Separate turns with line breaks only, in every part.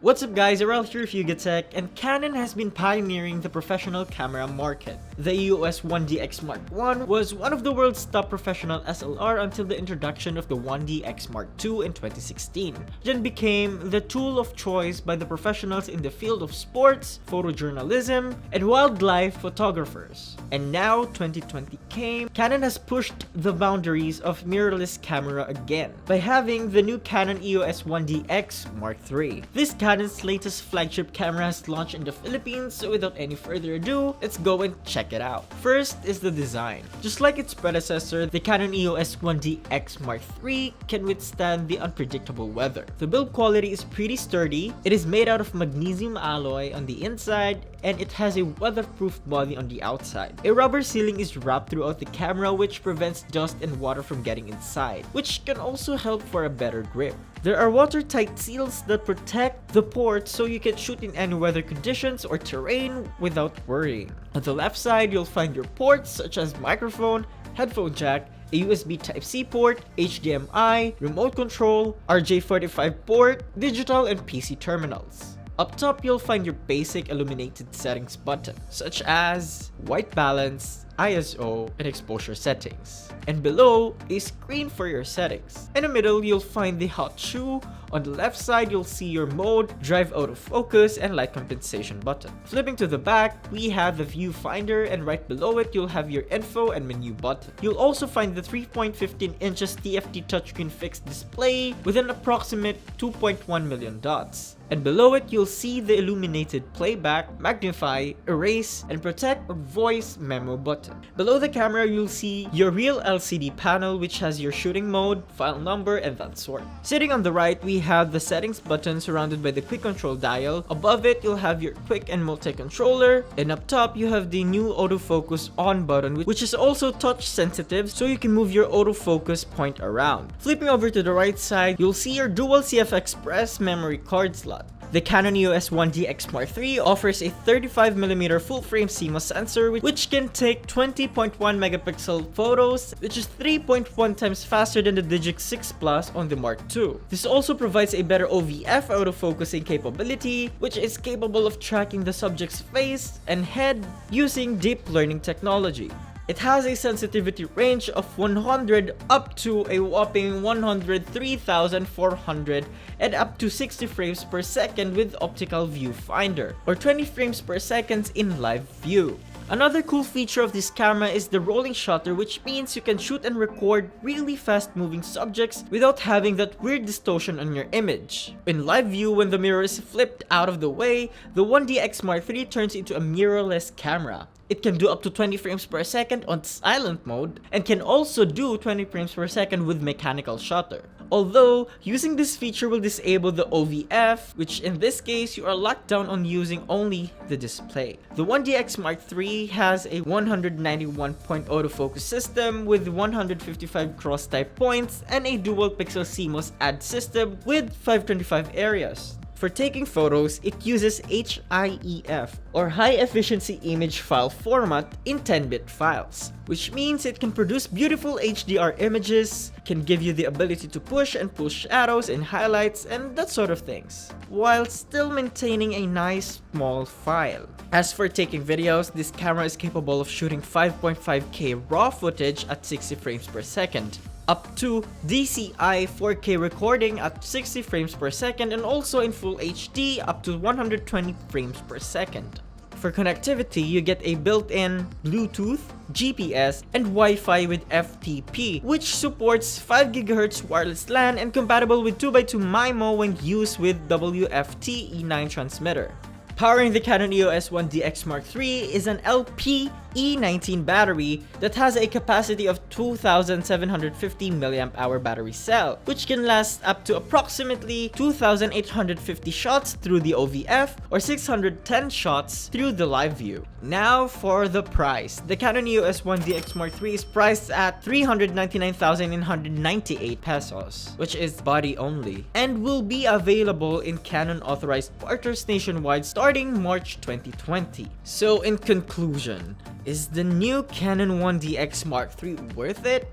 What's up guys, Aral here with Tech, and Canon has been pioneering the professional camera market. The EOS-1Dx Mark I was one of the world's top professional SLR until the introduction of the 1DX Mark II in 2016. Then became the tool of choice by the professionals in the field of sports, photojournalism, and wildlife photographers. And now 2020 came, Canon has pushed the boundaries of mirrorless camera again by having the new Canon EOS-1Dx Mark III. This Canon's latest flagship camera has launched in the Philippines, so without any further ado, let's go and check it out. First is the design. Just like its predecessor, the Canon EOS-1Dx Mark III can withstand the unpredictable weather. The build quality is pretty sturdy. It is made out of magnesium alloy on the inside, and it has a weatherproof body on the outside. A rubber sealing is wrapped throughout the camera, which prevents dust and water from getting inside, which can also help for a better grip. There are watertight seals that protect the ports so you can shoot in any weather conditions or terrain without worrying. On the left side, you'll find your ports such as microphone, headphone jack, a USB Type-C port, HDMI, remote control, RJ45 port, digital and PC terminals. Up top, you'll find your basic illuminated settings button, such as white balance, ISO, and exposure settings. And below, a screen for your settings. In the middle, you'll find the hot shoe. On the left side, you'll see your mode, drive autofocus, and light compensation button. Flipping to the back, we have the viewfinder, and right below it, you'll have your info and menu button. You'll also find the 3.15 inches TFT touchscreen fixed display with an approximate 2.1 million dots. And below it, you'll see the illuminated playback, magnify, erase, and protect or voice memo button. Below the camera, you'll see your real LCD panel, which has your shooting mode, file number, and that sort. Sitting on the right, we have the settings button surrounded by the quick control dial. Above it, you'll have your quick and multi-controller. And up top, you have the new autofocus on button, which is also touch sensitive, so you can move your autofocus point around. Flipping over to the right side, you'll see your dual CF Express memory card slot. The Canon EOS-1Dx Mark III offers a 35mm full-frame CMOS sensor which can take 20.1 megapixel photos, which is 3.1 times faster than the Digix 6 Plus on the Mark II. This also provides a better OVF autofocusing capability, which is capable of tracking the subject's face and head using deep learning technology. It has a sensitivity range of 100 up to a whopping 103,400 and up to 60 frames per second with optical viewfinder, or 20 frames per second in live view. Another cool feature of this camera is the rolling shutter, which means you can shoot and record really fast moving subjects without having that weird distortion on your image. In live view, when the mirror is flipped out of the way, the 1DX Mark III turns into a mirrorless camera. It can do up to 20 frames per second on silent mode and can also do 20 frames per second with mechanical shutter. Although, using this feature will disable the OVF, which in this case you are locked down on using only the display. The 1DX Mark III has a 191-point autofocus system with 155 cross-type points and a dual pixel CMOS add system with 525 areas. For taking photos, it uses HIEF, or High Efficiency Image File format in 10-bit files, which means it can produce beautiful HDR images, can give you the ability to push and pull shadows and highlights and that sort of things, while still maintaining a nice small file. As for taking videos, this camera is capable of shooting 5.5K raw footage at 60 frames per second, up to DCI 4K recording at 60 frames per second, and also in Full HD up to 120 frames per second. For connectivity, you get a built-in Bluetooth, GPS, and Wi-Fi with FTP, which supports 5 GHz wireless LAN and compatible with 2x2 MIMO when used with WFT E9 transmitter. Powering the Canon EOS-1Dx Mark III is an LPE19 battery that has a capacity of 2,750 mAh battery cell, which can last up to approximately 2,850 shots through the OVF or 610 shots through the live view. Now for the price. The Canon EOS-1Dx Mark III is priced at 399,998 pesos, which is body only, and will be available in Canon authorized partners nationwide starting March 2020. So in conclusion, Is the new Canon 1DX Mark III worth it?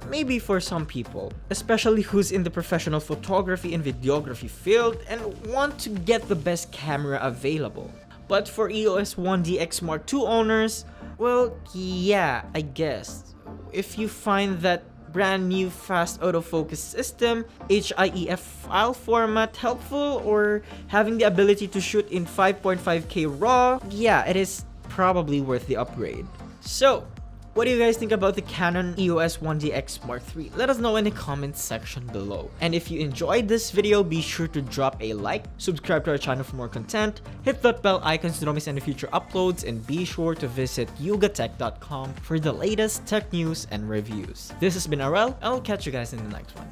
Maybe for some people, especially who's in the professional photography and videography field and want to get the best camera available. But for EOS-1DX Mark II owners, well, yeah, I guess. If you find that brand new fast autofocus system, HIEF file format helpful, or having the ability to shoot in 5.5K RAW, yeah, it is probably worth the upgrade. So, what do you guys think about the Canon EOS-1Ds Mark III? Let us know in the comments section below. And if you enjoyed this video, be sure to drop a like, subscribe to our channel for more content, hit that bell icon so you don't miss any future uploads, and be sure to visit yugatech.com for the latest tech news and reviews. This has been Arel, and I'll catch you guys in the next one.